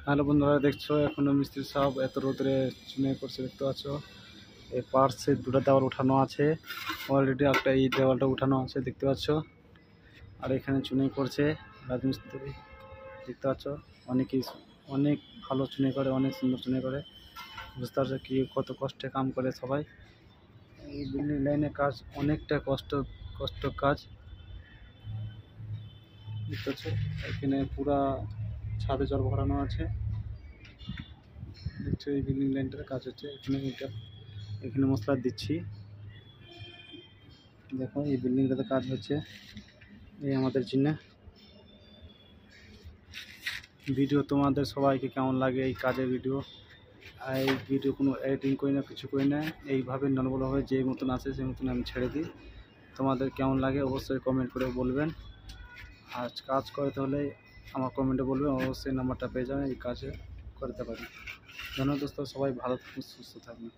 Hello বন্ধুরা, দেখছো এখনো মিস্ত্রি সাহেব এত রোদরে চুনাই করছে, দেখতে পাচ্ছ। এই পার্টসে দুটো দেওয়াল উঠানো আছে, অলরেডি একটা এই দেওয়ালটা উঠানো আছে, দেখতে পাচ্ছ। আর এখানে চুনাই করছে রাজমিস্ত্রি, দেখতে পাচ্ছ। অনেকেই অনেক ভালো চুনাই করে, অনেক সুন্দর চুনাই করে, বুঝতে পারছো কি কত কষ্টে কাম করে সবাই। এই বিল্ডিং লাইনের কাজ অনেকটা কষ্ট কাজ, দেখতে পাচ্ছ। এখানে পুরা ছাদে জল ভরানো আছে, দেখছো। এই বিল্ডিং লাইনটার কাজ হচ্ছে, এখানে মশলা দিচ্ছি, দেখো। এই বিল্ডিংটাতে কাজ হচ্ছে, এই আমাদের জন্য ভিডিও। তোমাদের সবাইকে কেমন লাগে এই কাজের ভিডিও? আর এই ভিডিও কোনো এডিটিং করি না, কিছু করি না, এইভাবে নর্মালভাবে যে মতন আসে সেই মতন আমি ছেড়ে দিই। তোমাদের কেমন লাগে অবশ্যই কমেন্ট করে বলবেন। আর কাজ করতে হলে আমার কমেন্টে বলবেন, অবশ্যই নাম্বারটা পেয়ে যাবেন, এই কাজে করতে পারি। ধন্যবাদ দোস্ত, সবাই ভালো থাকুন, সুস্থ থাকবেন।